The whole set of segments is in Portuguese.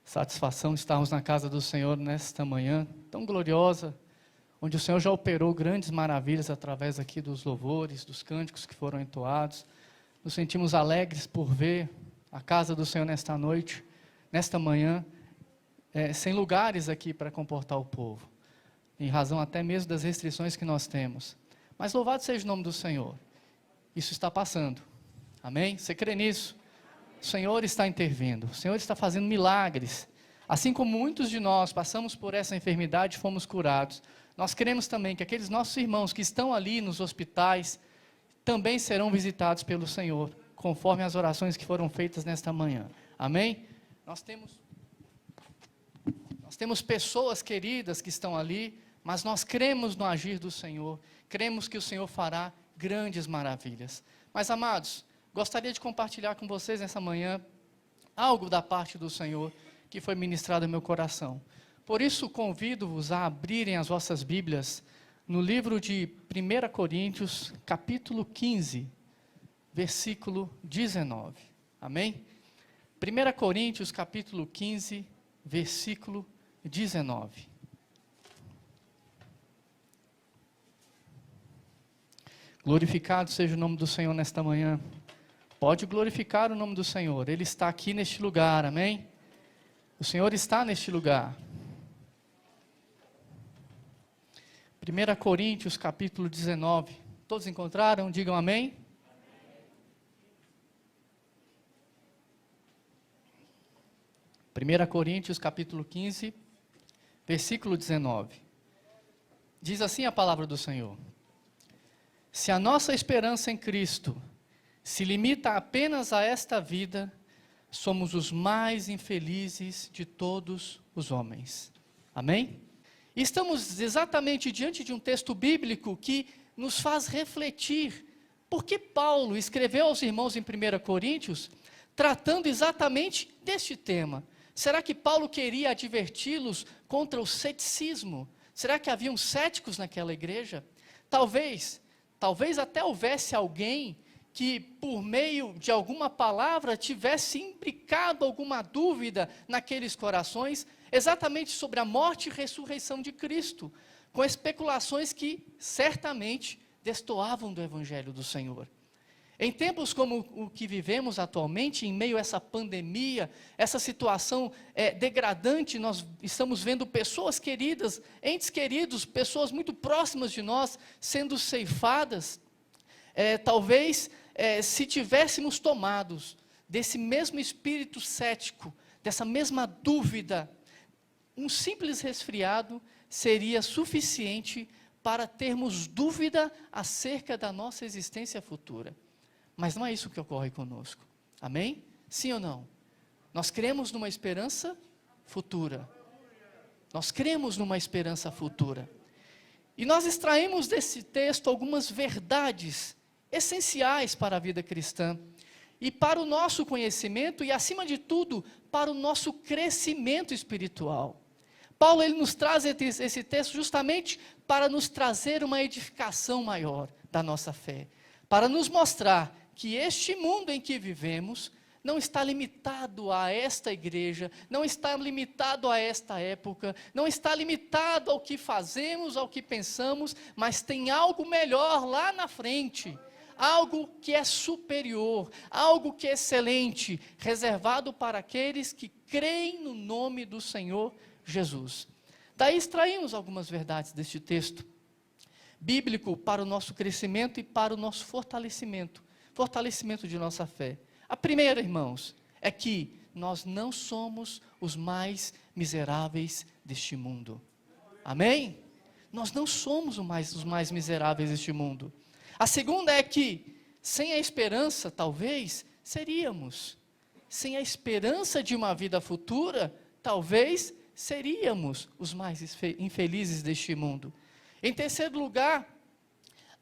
Satisfação estarmos na casa do Senhor nesta manhã tão gloriosa, onde o Senhor já operou grandes maravilhas através aqui dos louvores, dos cânticos que foram entoados. Nos sentimos alegres por ver a casa do Senhor nesta noite, nesta manhã, sem lugares aqui para comportar o povo, em razão até mesmo das restrições que nós temos. Mas louvado seja o nome do Senhor. Isso está passando. Amém? Você crê nisso? O Senhor está intervindo, o Senhor está fazendo milagres. Assim como muitos de nós passamos por essa enfermidade e fomos curados, nós queremos também que aqueles nossos irmãos que estão ali nos hospitais também serão visitados pelo Senhor, conforme as orações que foram feitas nesta manhã. Amém? Nós temos pessoas queridas que estão ali, mas nós cremos no agir do Senhor, cremos que o Senhor fará grandes maravilhas. Mas, amados, gostaria de compartilhar com vocês nessa manhã algo da parte do Senhor que foi ministrado no meu coração. Por isso, convido-vos a abrirem as vossas Bíblias no livro de 1 Coríntios, capítulo 15, versículo 19. Amém? 1 Coríntios, capítulo 15, versículo 19. Glorificado seja o nome do Senhor nesta manhã. Pode glorificar o nome do Senhor, Ele está aqui neste lugar, amém? O Senhor está neste lugar. 1 Coríntios capítulo 19, todos encontraram? Digam amém. Amém. 1 Coríntios capítulo 15, versículo 19. Diz assim a palavra do Senhor: se a nossa esperança em Cristo se limita apenas a esta vida, somos os mais infelizes de todos os homens. Amém? E estamos exatamente diante de um texto bíblico que nos faz refletir por que Paulo escreveu aos irmãos em 1 Coríntios, tratando exatamente deste tema. Será que Paulo queria adverti-los contra o ceticismo? Será que haviam céticos naquela igreja? Talvez até houvesse alguém que por meio de alguma palavra tivesse imbricado alguma dúvida naqueles corações, exatamente sobre a morte e ressurreição de Cristo, com especulações que certamente destoavam do Evangelho do Senhor. Em tempos como o que vivemos atualmente, em meio a essa pandemia, essa situação degradante, nós estamos vendo pessoas queridas, entes queridos, pessoas muito próximas de nós, sendo ceifadas. Talvez, se tivéssemos tomados desse mesmo espírito cético, dessa mesma dúvida, um simples resfriado seria suficiente para termos dúvida acerca da nossa existência futura. Mas não é isso que ocorre conosco. Amém? Sim ou não? Nós cremos numa esperança futura. Nós cremos numa esperança futura. E nós extraímos desse texto algumas verdades essenciais para a vida cristã e para o nosso conhecimento e, acima de tudo, para o nosso crescimento espiritual. Paulo ele nos traz esse texto justamente para nos trazer uma edificação maior da nossa fé, para nos mostrar que este mundo em que vivemos não está limitado a esta igreja, não está limitado a esta época, não está limitado ao que fazemos, ao que pensamos, mas tem algo melhor lá na frente, algo que é superior, algo que é excelente, reservado para aqueles que creem no nome do Senhor Jesus. Daí extraímos algumas verdades deste texto bíblico para o nosso crescimento e para o nosso fortalecimento de nossa fé. A primeira, irmãos, é que nós não somos os mais miseráveis deste mundo. Amém? Nós não somos os mais miseráveis deste mundo. A segunda é que, sem a esperança, talvez, seríamos. Sem a esperança de uma vida futura, talvez, seríamos os mais infelizes deste mundo. Em terceiro lugar,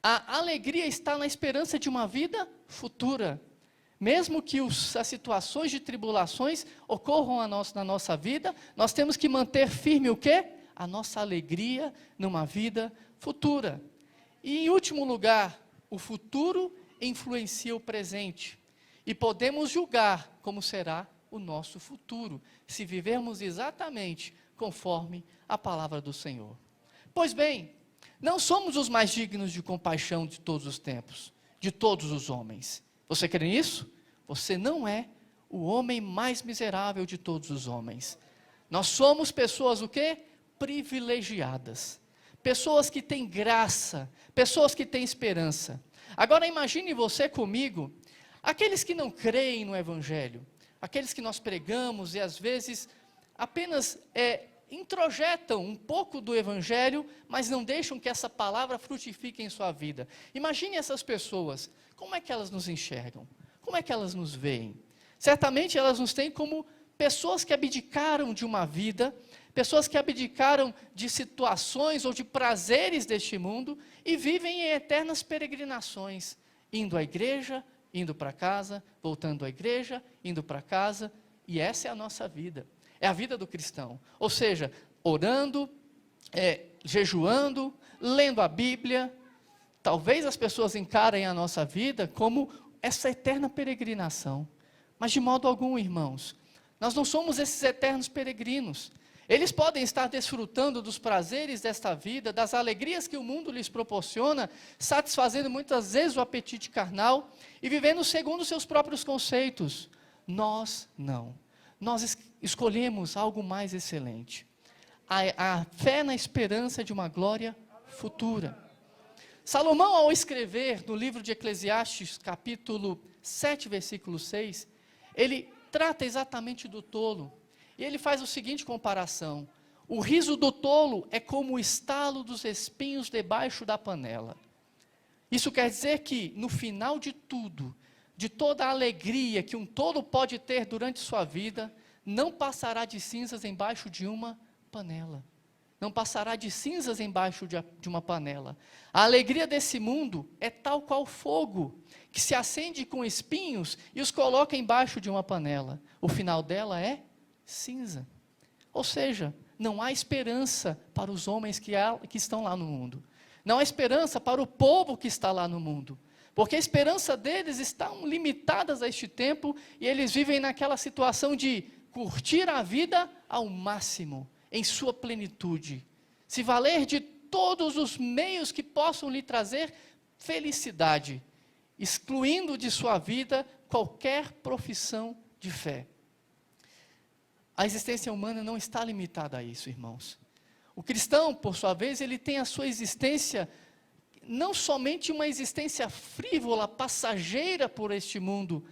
a alegria está na esperança de uma vida futura. Mesmo que as situações de tribulações ocorram na nossa vida, nós temos que manter firme o quê? A nossa alegria numa vida futura. E em último lugar, o futuro influencia o presente. E podemos julgar como será o nosso futuro, se vivermos exatamente conforme a palavra do Senhor. Pois bem, não somos os mais dignos de compaixão de todos os tempos, de todos os homens. Você crê nisso? Você não é o homem mais miserável de todos os homens. Nós somos pessoas o quê? Privilegiadas. Pessoas que têm graça, pessoas que têm esperança. Agora imagine você comigo, aqueles que não creem no Evangelho, aqueles que nós pregamos e às vezes apenas introjetam um pouco do Evangelho, mas não deixam que essa palavra frutifique em sua vida. Imagine essas pessoas, como é que elas nos enxergam? Como é que elas nos veem? Certamente elas nos têm como pessoas que abdicaram de uma vida, pessoas que abdicaram de situações ou de prazeres deste mundo e vivem em eternas peregrinações, indo à igreja, indo para casa, voltando à igreja, indo para casa, e essa é a nossa vida, é a vida do cristão, ou seja, orando, jejuando, lendo a Bíblia. Talvez as pessoas encarem a nossa vida como essa eterna peregrinação, mas de modo algum, irmãos, nós não somos esses eternos peregrinos. Eles podem estar desfrutando dos prazeres desta vida, das alegrias que o mundo lhes proporciona, satisfazendo muitas vezes o apetite carnal e vivendo segundo os seus próprios conceitos. Nós não. Nós escolhemos algo mais excelente. A fé na esperança de uma glória futura. Salomão, ao escrever no livro de Eclesiastes, capítulo 7, versículo 6, ele trata exatamente do tolo. E ele faz a seguinte comparação: o riso do tolo é como o estalo dos espinhos debaixo da panela. Isso quer dizer que, no final de tudo, de toda a alegria que um tolo pode ter durante sua vida, não passará de cinzas embaixo de uma panela. Não passará de cinzas embaixo de uma panela. A alegria desse mundo é tal qual fogo, que se acende com espinhos e os coloca embaixo de uma panela. O final dela é cinza. Ou seja, não há esperança para os homens que estão lá no mundo. Não há esperança para o povo que está lá no mundo. Porque a esperança deles está limitada a este tempo e eles vivem naquela situação de curtir a vida ao máximo, em sua plenitude. Se valer de todos os meios que possam lhe trazer felicidade, excluindo de sua vida qualquer profissão de fé. A existência humana não está limitada a isso, irmãos. O cristão, por sua vez, ele tem a sua existência, não somente uma existência frívola, passageira por este mundo.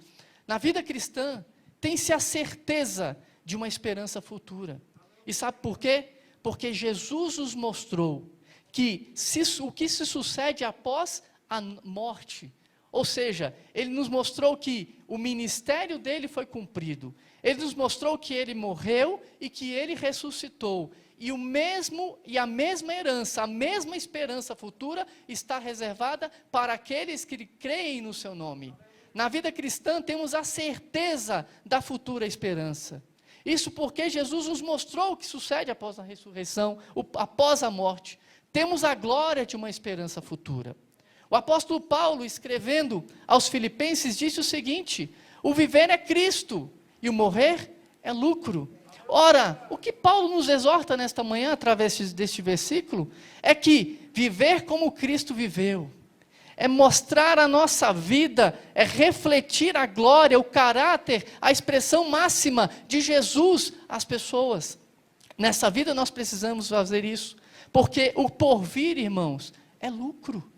Na vida cristã, tem-se a certeza de uma esperança futura. E sabe por quê? Porque Jesus nos mostrou que o que se sucede após a morte. Ou seja, ele nos mostrou que o ministério dele foi cumprido. Ele nos mostrou que ele morreu e que ele ressuscitou. E a mesma herança, a mesma esperança futura está reservada para aqueles que creem no seu nome. Na vida cristã temos a certeza da futura esperança. Isso porque Jesus nos mostrou o que sucede após a ressurreição, após a morte. Temos a glória de uma esperança futura. O apóstolo Paulo, escrevendo aos Filipenses, disse o seguinte: o viver é Cristo e o morrer é lucro. Ora, o que Paulo nos exorta nesta manhã, através deste versículo, é que viver como Cristo viveu, é mostrar a nossa vida, é refletir a glória, o caráter, a expressão máxima de Jesus às pessoas. Nessa vida nós precisamos fazer isso, porque o porvir, irmãos, é lucro.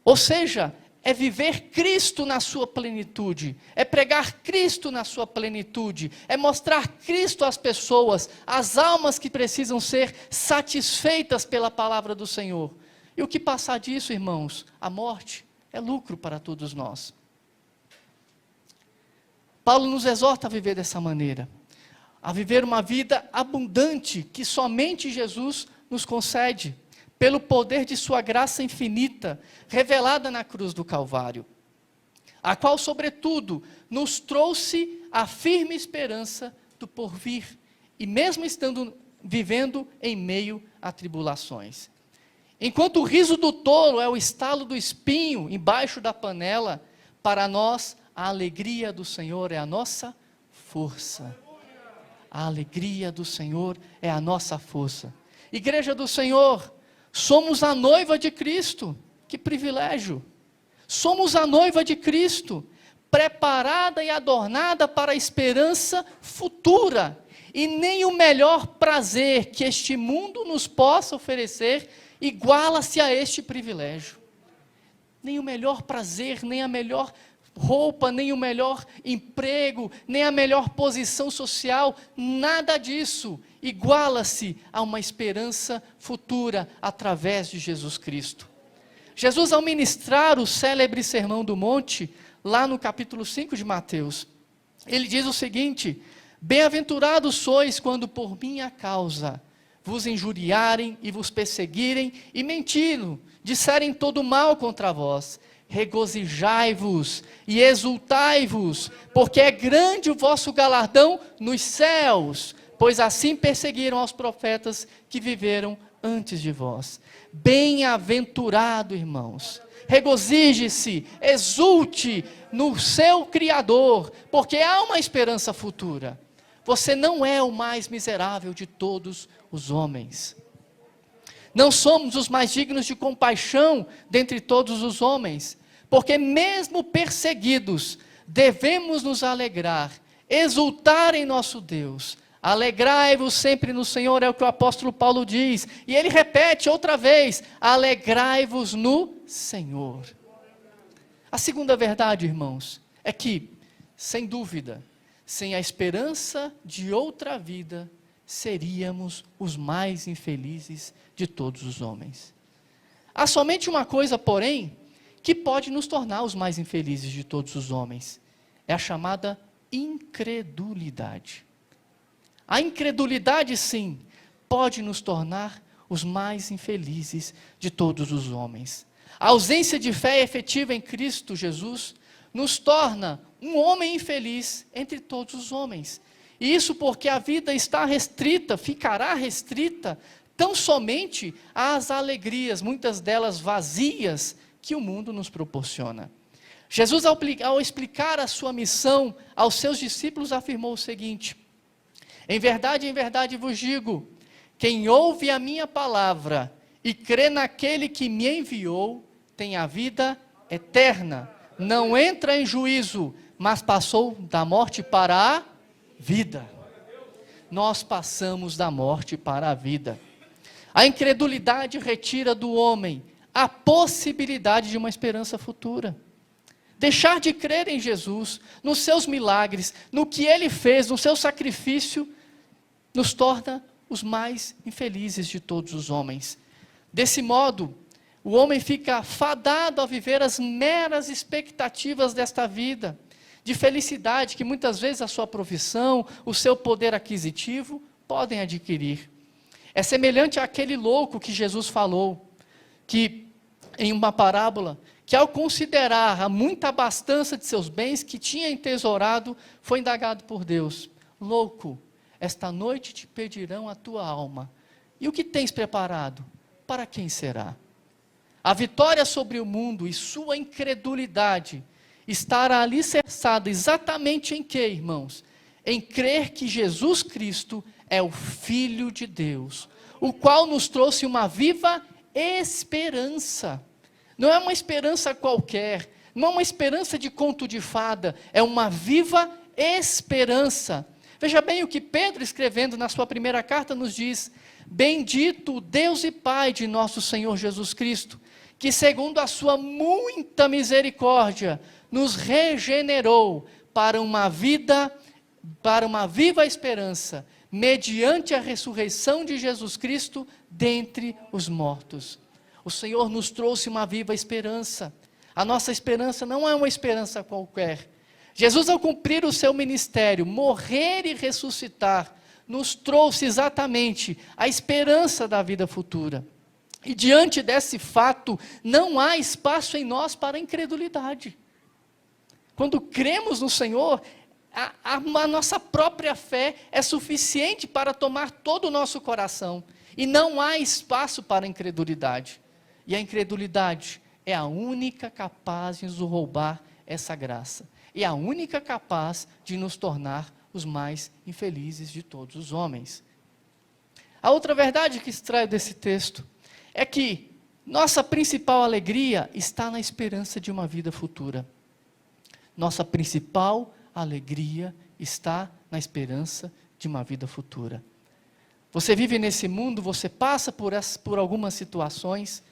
Ou seja, é viver Cristo na sua plenitude, é pregar Cristo na sua plenitude, é mostrar Cristo às pessoas, às almas que precisam ser satisfeitas pela palavra do Senhor. E o que passar disso, irmãos? A morte é lucro para todos nós. Paulo nos exorta a viver dessa maneira, a viver uma vida abundante que somente Jesus nos concede, pelo poder de sua graça infinita, revelada na cruz do Calvário, a qual, sobretudo, nos trouxe a firme esperança do porvir, e mesmo vivendo em meio a tribulações. Enquanto o riso do tolo é o estalo do espinho embaixo da panela, para nós a alegria do Senhor é a nossa força. A alegria do Senhor é a nossa força. Igreja do Senhor, somos a noiva de Cristo. Que privilégio! Somos a noiva de Cristo, preparada e adornada para a esperança futura. E nem o melhor prazer que este mundo nos possa oferecer iguala-se a este privilégio. Nem o melhor prazer, nem a melhor roupa, nem o melhor emprego, nem a melhor posição social, nada disso iguala-se a uma esperança futura através de Jesus Cristo. Jesus, ao ministrar o célebre Sermão do Monte, lá no capítulo 5 de Mateus, ele diz o seguinte: bem-aventurados sois quando por minha causa vos injuriarem e vos perseguirem e mentindo, disserem todo mal contra vós. Regozijai-vos e exultai-vos, porque é grande o vosso galardão nos céus, pois assim perseguiram aos profetas que viveram antes de vós. Bem-aventurado, irmãos, regozije-se, exulte no seu Criador, porque há uma esperança futura. Você não é o mais miserável de todos os homens. Não somos os mais dignos de compaixão dentre todos os homens, porque mesmo perseguidos, devemos nos alegrar, exultar em nosso Deus. Alegrai-vos sempre no Senhor, é o que o apóstolo Paulo diz. E ele repete outra vez: alegrai-vos no Senhor. A segunda verdade, irmãos, é que, sem dúvida, sem a esperança de outra vida, seríamos os mais infelizes de todos os homens. Há somente uma coisa, porém, que pode nos tornar os mais infelizes de todos os homens. É a chamada incredulidade. A incredulidade, sim, pode nos tornar os mais infelizes de todos os homens. A ausência de fé efetiva em Cristo Jesus nos torna um homem infeliz entre todos os homens. E isso porque a vida está restrita, ficará restrita, tão somente às alegrias, muitas delas vazias, que o mundo nos proporciona. Jesus, ao explicar a sua missão aos seus discípulos, afirmou o seguinte: em verdade vos digo, quem ouve a minha palavra e crê naquele que me enviou, tem a vida eterna, não entra em juízo, mas passou da morte para a vida. Nós passamos da morte para a vida. A incredulidade retira do homem a possibilidade de uma esperança futura. Deixar de crer em Jesus, nos seus milagres, no que Ele fez, no seu sacrifício, nos torna os mais infelizes de todos os homens. Desse modo, o homem fica fadado a viver as meras expectativas desta vida, de felicidade que muitas vezes a sua profissão, o seu poder aquisitivo podem adquirir. É semelhante àquele louco que Jesus falou, que em uma parábola, que ao considerar a muita abastança de seus bens que tinha entesourado, foi indagado por Deus: louco, esta noite te pedirão a tua alma, e o que tens preparado? Para quem será? A vitória sobre o mundo e sua incredulidade estará alicerçada exatamente em quê, irmãos? Em crer que Jesus Cristo é o Filho de Deus, o qual nos trouxe uma viva esperança. Não é uma esperança qualquer, não é uma esperança de conto de fada, é uma viva esperança. Veja bem o que Pedro, escrevendo na sua primeira carta, nos diz: bendito o Deus e Pai de nosso Senhor Jesus Cristo, que segundo a sua muita misericórdia, nos regenerou para uma viva esperança, mediante a ressurreição de Jesus Cristo dentre os mortos. O Senhor nos trouxe uma viva esperança. A nossa esperança não é uma esperança qualquer. Jesus, ao cumprir o seu ministério, morrer e ressuscitar, nos trouxe exatamente a esperança da vida futura. E diante desse fato, não há espaço em nós para incredulidade. Quando cremos no Senhor, a nossa própria fé é suficiente para tomar todo o nosso coração. E não há espaço para incredulidade. E a incredulidade é a única capaz de nos roubar essa graça. É a única capaz de nos tornar os mais infelizes de todos os homens. A outra verdade que extraio desse texto é que nossa principal alegria está na esperança de uma vida futura. Nossa principal alegria está na esperança de uma vida futura. Você vive nesse mundo, você passa por algumas situações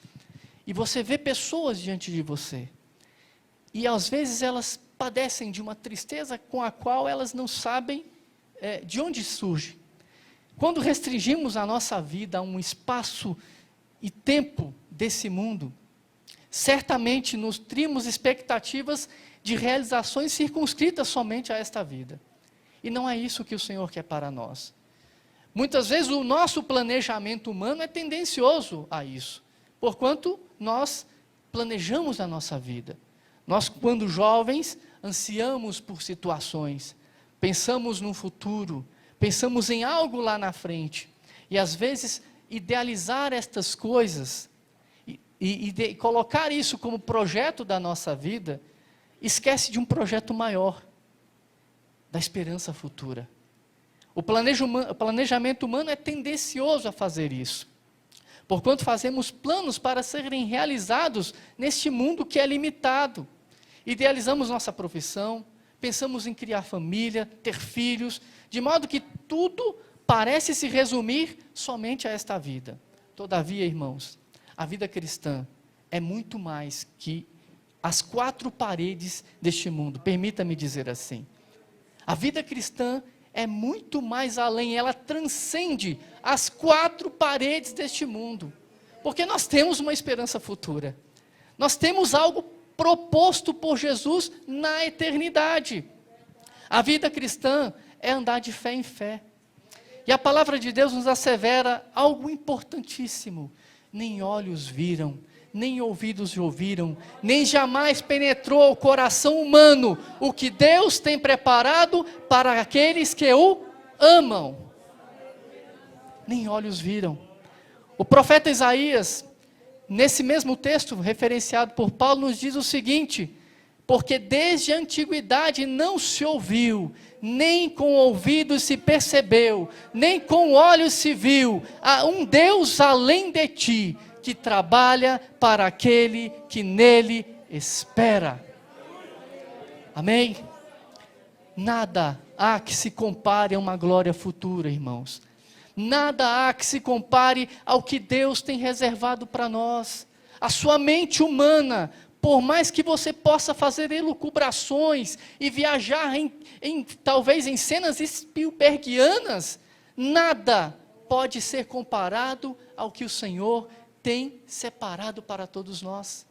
e você vê pessoas diante de você. E às vezes elas padecem de uma tristeza com a qual elas não sabem de onde surge. Quando restringimos a nossa vida a um espaço e tempo desse mundo, certamente nutrimos expectativas de realizações circunscritas somente a esta vida. E não é isso que o Senhor quer para nós. Muitas vezes o nosso planejamento humano é tendencioso a isso, porquanto nós planejamos a nossa vida. Nós, quando jovens, ansiamos por situações, pensamos no futuro, pensamos em algo lá na frente, e às vezes idealizar estas coisas e colocar isso como projeto da nossa vida, esquece de um projeto maior, da esperança futura. O planejamento humano é tendencioso a fazer isso, porquanto fazemos planos para serem realizados neste mundo que é limitado. Idealizamos nossa profissão, pensamos em criar família, ter filhos, de modo que tudo parece se resumir somente a esta vida. Todavia, irmãos, a vida cristã é muito mais que as quatro paredes deste mundo, permita-me dizer assim. A vida cristã é muito mais além, ela transcende as quatro paredes deste mundo, porque nós temos uma esperança futura, nós temos algo proposto por Jesus na eternidade. A vida cristã é andar de fé em fé, e a palavra de Deus nos assevera algo importantíssimo: nem olhos viram, nem ouvidos ouviram, nem jamais penetrou o coração humano o que Deus tem preparado para aqueles que o amam. Nem olhos viram. O profeta Isaías, nesse mesmo texto referenciado por Paulo, nos diz o seguinte: porque desde a antiguidade não se ouviu, nem com ouvidos se percebeu, nem com olhos se viu, há um Deus além de ti, que trabalha para aquele que nele espera. Amém? Nada há que se compare a uma glória futura, irmãos. Nada há que se compare ao que Deus tem reservado para nós. A sua mente humana, por mais que você possa fazer elucubrações e viajar talvez em cenas Spielbergianas, nada pode ser comparado ao que o Senhor tem separado para todos nós.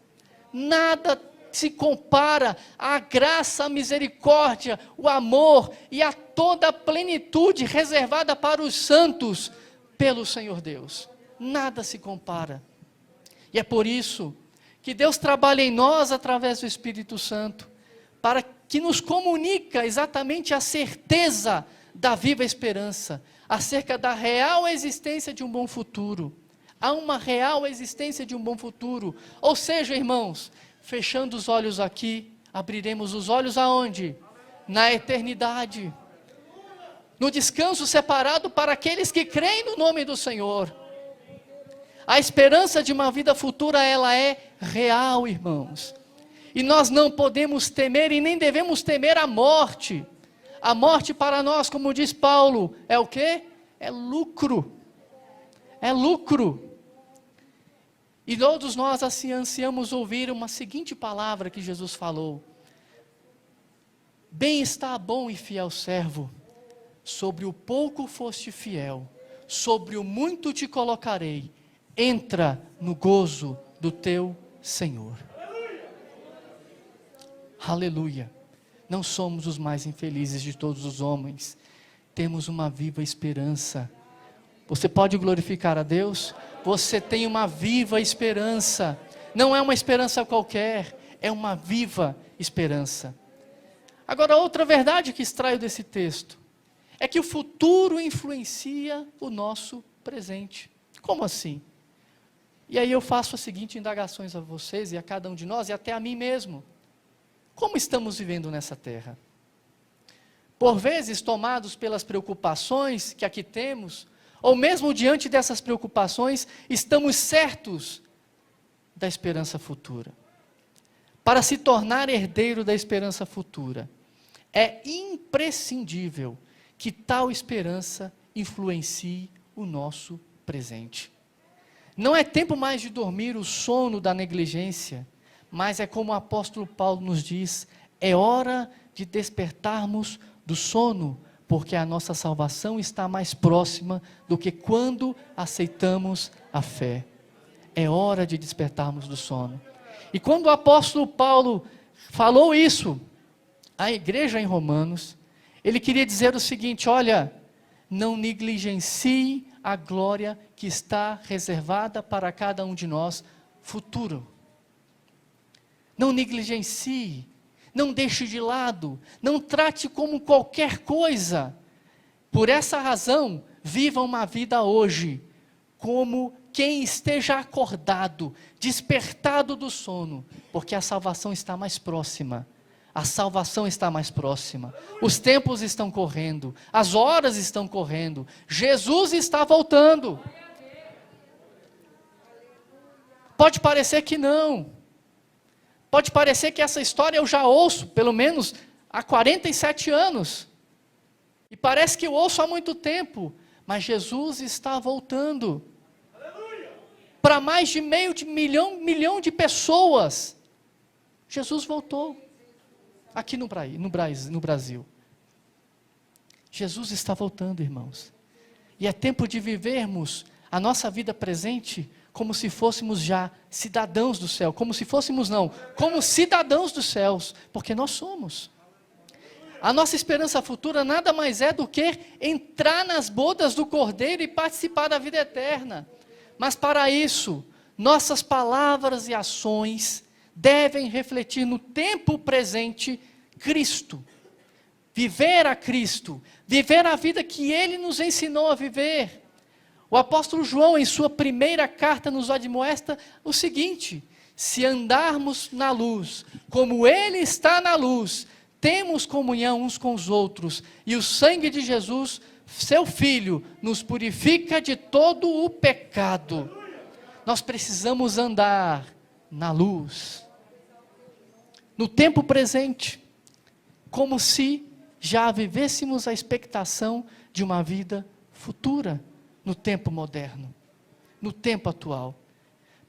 Nada se compara à graça, à misericórdia, o amor e a toda a plenitude reservada para os santos pelo Senhor Deus. Nada se compara. E é por isso que Deus trabalha em nós através do Espírito Santo, para que nos comunica exatamente a certeza da viva esperança, acerca da real existência de um bom futuro. Há uma real existência de um bom futuro. Ou seja, irmãos, fechando os olhos aqui, abriremos os olhos aonde? Na eternidade. No descanso separado para aqueles que creem no nome do Senhor. A esperança de uma vida futura, ela é real, irmãos. E nós não podemos temer e nem devemos temer a morte. A morte para nós, como diz Paulo, é o quê? É lucro. É lucro. E todos nós assim ansiamos ouvir uma seguinte palavra que Jesus falou: bem está bom e fiel servo, sobre o pouco foste fiel, sobre o muito te colocarei, entra no gozo do teu Senhor. Aleluia. Não somos os mais infelizes de todos os homens, temos uma viva esperança. Você pode glorificar a Deus? Você tem uma viva esperança. Não é uma esperança qualquer, é uma viva esperança. Agora, outra verdade que extraio desse texto é que o futuro influencia o nosso presente. Como assim? E aí eu faço as seguintes indagações a vocês e a cada um de nós e até a mim mesmo. Como estamos vivendo nessa terra? por vezes tomados pelas preocupações que aqui temos, ou mesmo diante dessas preocupações, estamos certos da esperança futura. Para se tornar herdeiro da esperança futura, é imprescindível que tal esperança influencie o nosso presente. Não é tempo mais de dormir o sono da negligência, mas é como o apóstolo Paulo nos diz, é hora de despertarmos do sono, porque a nossa salvação está mais próxima do que quando aceitamos a fé. É hora de despertarmos do sono. E quando o apóstolo Paulo falou isso à igreja em Romanos, ele queria dizer o seguinte: olha, não negligencie a glória que está reservada para cada um de nós futuro. Não negligencie, não deixe de lado, não trate como qualquer coisa. Por essa razão, viva uma vida hoje, como quem esteja acordado, despertado do sono, porque a salvação está mais próxima. A salvação está mais próxima. Os tempos estão correndo, as horas estão correndo. Jesus está voltando. Pode parecer que não. Pode parecer que essa história eu já ouço, pelo menos há 47 anos. E parece que eu ouço há muito tempo. Mas Jesus está voltando. Para mais de milhão de pessoas. Jesus voltou. Aqui no Brasil. Jesus está voltando, irmãos. E é tempo de vivermos a nossa vida presente como se fôssemos já cidadãos do céu. Como cidadãos dos céus. Porque nós somos. A nossa esperança futura nada mais é do que entrar nas bodas do Cordeiro e participar da vida eterna. Mas para isso, nossas palavras e ações devem refletir no tempo presente Cristo. Viver a Cristo, viver a vida que Ele nos ensinou a viver. O apóstolo João, em sua primeira carta, nos admoesta o seguinte: se andarmos na luz, como Ele está na luz, temos comunhão uns com os outros, e o sangue de Jesus, seu Filho, nos purifica de todo o pecado. Nós precisamos andar na luz, no tempo presente, como se já vivêssemos a expectação de uma vida futura, no tempo moderno, no tempo atual.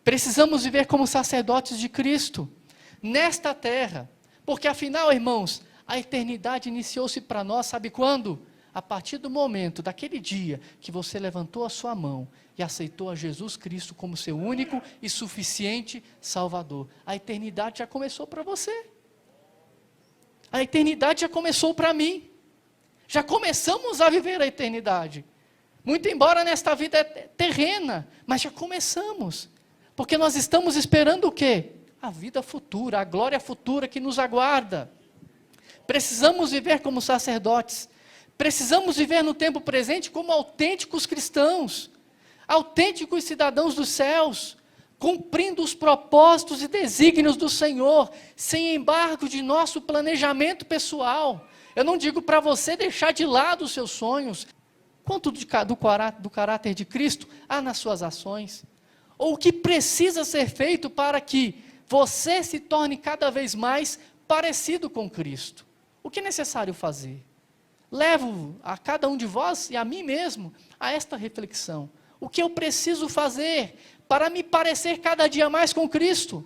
Precisamos viver como sacerdotes de Cristo, nesta terra, porque afinal, irmãos, a eternidade iniciou-se para nós, sabe quando? A partir do momento, daquele dia, que você levantou a sua mão e aceitou a Jesus Cristo como seu único e suficiente Salvador. A eternidade já começou para você. A eternidade já começou para mim. Já começamos a viver a eternidade. Muito embora nesta vida terrena, mas já começamos. Porque nós estamos esperando o quê? A vida futura, a glória futura que nos aguarda. Precisamos viver como sacerdotes. Precisamos viver no tempo presente como autênticos cristãos, autênticos cidadãos dos céus, cumprindo os propósitos e desígnios do Senhor, sem embargo de nosso planejamento pessoal. Eu não digo para você deixar de lado os seus sonhos, quanto do caráter de Cristo há nas suas ações, ou o que precisa ser feito para que você se torne cada vez mais parecido com Cristo. O que é necessário fazer? Levo a cada um de vós e a mim mesmo a esta reflexão. O que eu preciso fazer para me parecer cada dia mais com Cristo?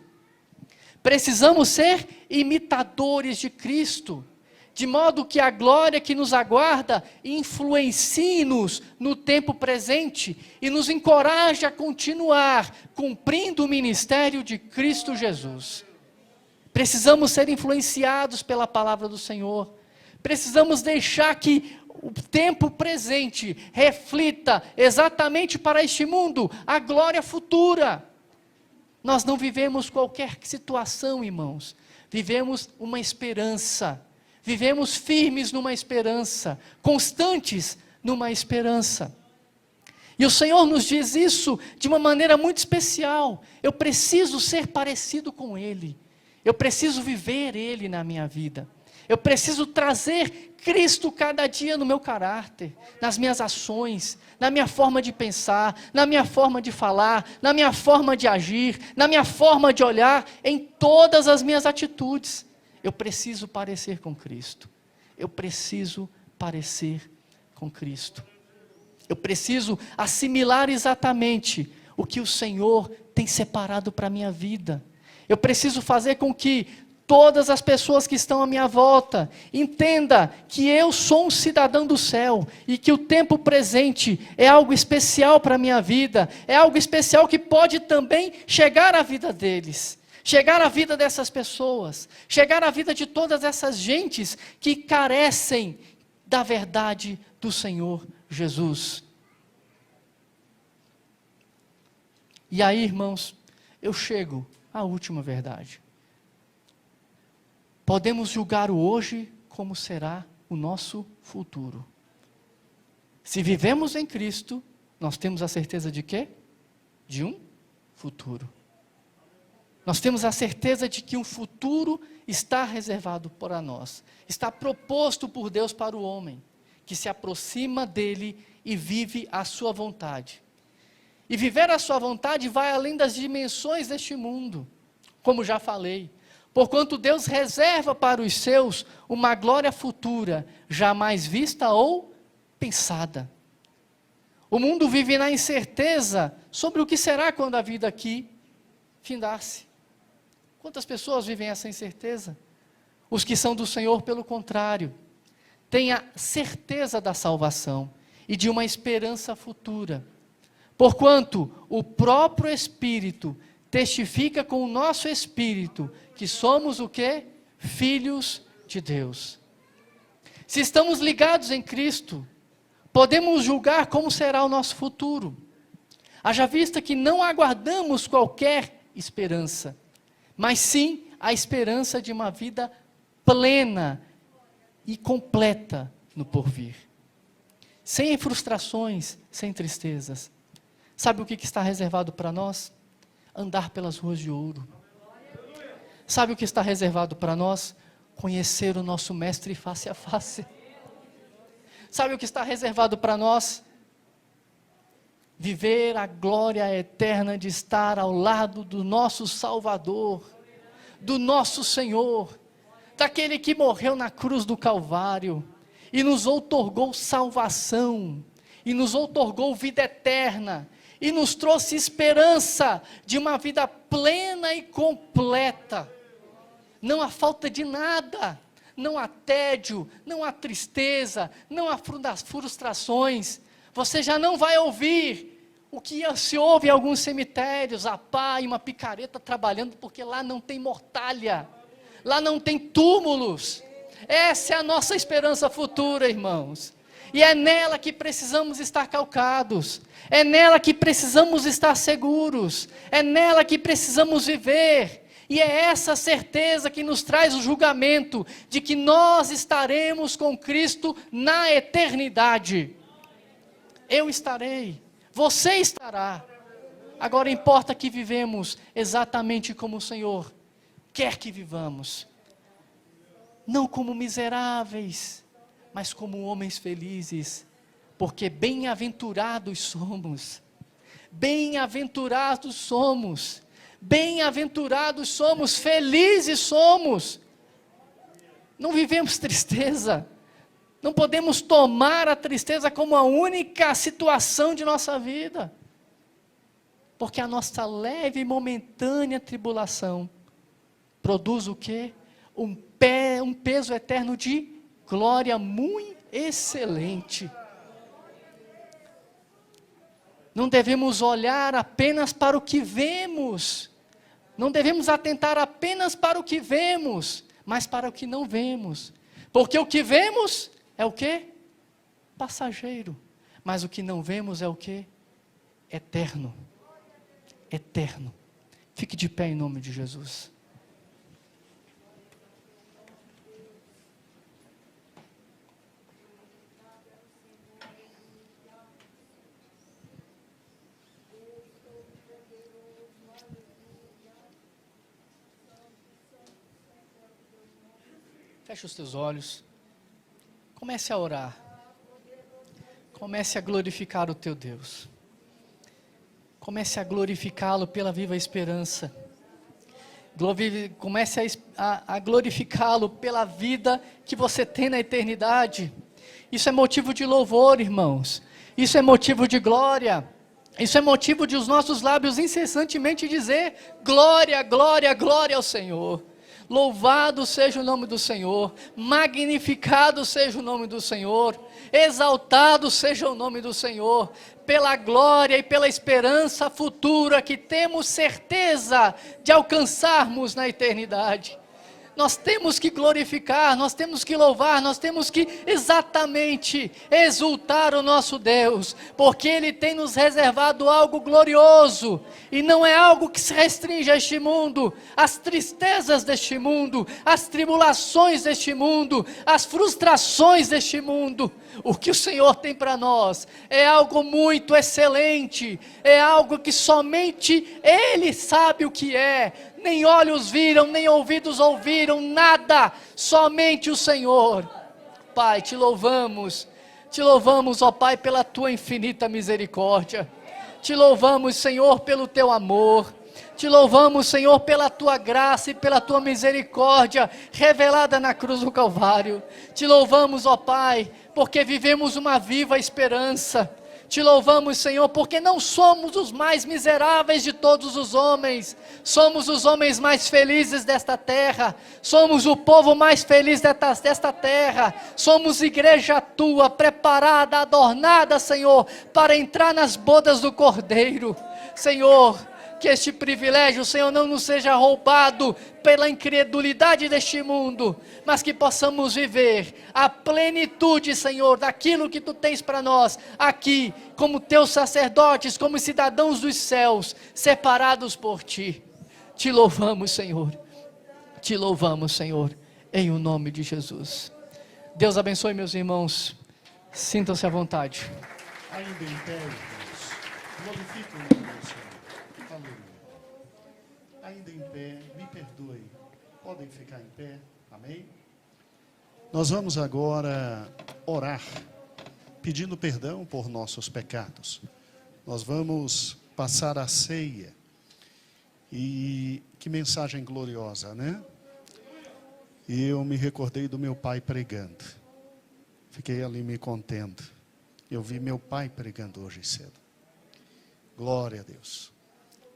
Precisamos ser imitadores de Cristo, de modo que a glória que nos aguarda influencie-nos no tempo presente e nos encoraje a continuar cumprindo o ministério de Cristo Jesus. Precisamos ser influenciados pela palavra do Senhor. Precisamos deixar que o tempo presente reflita exatamente para este mundo a glória futura. Nós não vivemos qualquer situação, irmãos. Vivemos uma esperança. Vivemos firmes numa esperança, constantes numa esperança. E o Senhor nos diz isso de uma maneira muito especial. Eu preciso ser parecido com Ele. Eu preciso viver Ele na minha vida. Eu preciso trazer Cristo cada dia no meu caráter, nas minhas ações, na minha forma de pensar, na minha forma de falar, na minha forma de agir, na minha forma de olhar, em todas as minhas atitudes. Eu preciso parecer com Cristo. Eu preciso parecer com Cristo. Eu preciso assimilar exatamente o que o Senhor tem separado para a minha vida. Eu preciso fazer com que todas as pessoas que estão à minha volta entendam que eu sou um cidadão do céu e que o tempo presente é algo especial para a minha vida, é algo especial que pode também chegar à vida deles, chegar à vida dessas pessoas, chegar à vida de todas essas gentes que carecem da verdade do Senhor Jesus. E aí, irmãos, eu chego à última verdade. Podemos julgar o hoje como será o nosso futuro. Se vivemos em Cristo, nós temos a certeza de quê? De um futuro. Nós temos a certeza de que um futuro está reservado para nós. Está proposto por Deus para o homem, que se aproxima dele e vive a sua vontade. E viver a sua vontade vai além das dimensões deste mundo, como já falei. Porquanto Deus reserva para os seus uma glória futura, jamais vista ou pensada. O mundo vive na incerteza sobre o que será quando a vida aqui findar-se. Quantas pessoas vivem essa incerteza? Os que são do Senhor, pelo contrário, têm a certeza da salvação e de uma esperança futura. Porquanto o próprio Espírito testifica com o nosso espírito que somos o quê? Filhos de Deus. Se estamos ligados em Cristo, podemos julgar como será o nosso futuro. Haja vista que não aguardamos qualquer esperança, mas sim a esperança de uma vida plena e completa no porvir. Sem frustrações, sem tristezas. Sabe o que está reservado para nós? Andar pelas ruas de ouro. Sabe o que está reservado para nós? Conhecer o nosso Mestre face a face. Sabe o que está reservado para nós? Viver a glória eterna de estar ao lado do nosso Salvador, do nosso Senhor, daquele que morreu na cruz do Calvário e nos outorgou salvação, e nos outorgou vida eterna, e nos trouxe esperança de uma vida plena e completa. Não há falta de nada, não há tédio, não há tristeza, não há frustrações. Você já não vai ouvir o que se ouve em alguns cemitérios, a pá e uma picareta trabalhando, porque lá não tem mortalha, lá não tem túmulos. Essa é a nossa esperança futura, irmãos. E é nela que precisamos estar calcados, é nela que precisamos estar seguros, é nela que precisamos viver, e é essa certeza que nos traz o julgamento, de que nós estaremos com Cristo na eternidade. Eu estarei, você estará, agora importa que vivemos exatamente como o Senhor quer que vivamos, não como miseráveis, mas como homens felizes, porque bem-aventurados somos, bem-aventurados somos, bem-aventurados somos, felizes somos. Não vivemos tristeza, não podemos tomar a tristeza como a única situação de nossa vida, porque a nossa leve e momentânea tribulação produz o quê? Um peso eterno de glória muito excelente. Não devemos olhar apenas para o que vemos, não devemos atentar apenas para o que vemos, mas para o que não vemos, porque o que vemos é o quê? Passageiro, mas o que não vemos é o quê? Eterno, eterno. Fique de pé em nome de Jesus. Feche os teus olhos. Comece a orar. Comece a glorificar o teu Deus. Comece a glorificá-lo pela viva esperança. Comece a glorificá-lo pela vida que você tem na eternidade. Isso é motivo de louvor, irmãos. Isso é motivo de glória. Isso é motivo de os nossos lábios incessantemente dizer: glória, glória, glória ao Senhor. Louvado seja o nome do Senhor, magnificado seja o nome do Senhor, exaltado seja o nome do Senhor, pela glória e pela esperança futura que temos certeza de alcançarmos na eternidade. Nós temos que glorificar, nós temos que louvar, nós temos que exatamente exultar o nosso Deus, porque Ele tem nos reservado algo glorioso, e não é algo que se restringe a este mundo, as tristezas deste mundo, as tribulações deste mundo, as frustrações deste mundo. O que o Senhor tem para nós é algo muito excelente, é algo que somente Ele sabe o que é. Nem olhos viram, nem ouvidos ouviram, nada, somente o Senhor. Pai, te louvamos, ó Pai, pela tua infinita misericórdia. Te louvamos, Senhor, pelo teu amor. Te louvamos, Senhor, pela tua graça e pela tua misericórdia revelada na cruz do Calvário. Te louvamos, ó Pai, porque vivemos uma viva esperança. Te louvamos, Senhor, porque não somos os mais miseráveis de todos os homens, somos os homens mais felizes desta terra, somos o povo mais feliz desta terra, somos igreja tua, preparada, adornada, Senhor, para entrar nas bodas do Cordeiro. Senhor, que este privilégio, Senhor, não nos seja roubado pela incredulidade deste mundo, mas que possamos viver a plenitude, Senhor, daquilo que Tu tens para nós, aqui, como Teus sacerdotes, como cidadãos dos céus, separados por Ti. Te louvamos, Senhor, em o nome de Jesus. Deus abençoe meus irmãos, sintam-se à vontade. Ainda em pé, irmãos, glorifique o nome do Senhor. Aleluia. Ainda em pé, me perdoe. Podem ficar em pé. Amém? Nós vamos agora orar, pedindo perdão por nossos pecados. Nós vamos passar a ceia. E que mensagem gloriosa, né? E eu me recordei do meu pai pregando. Fiquei ali me contendo. Eu vi meu pai pregando hoje cedo. Glória a Deus.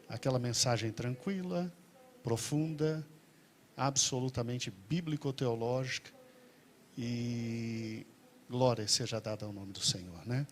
Aquela mensagem tranquila, profunda, absolutamente bíblico-teológica, e glória seja dada ao nome do Senhor, né?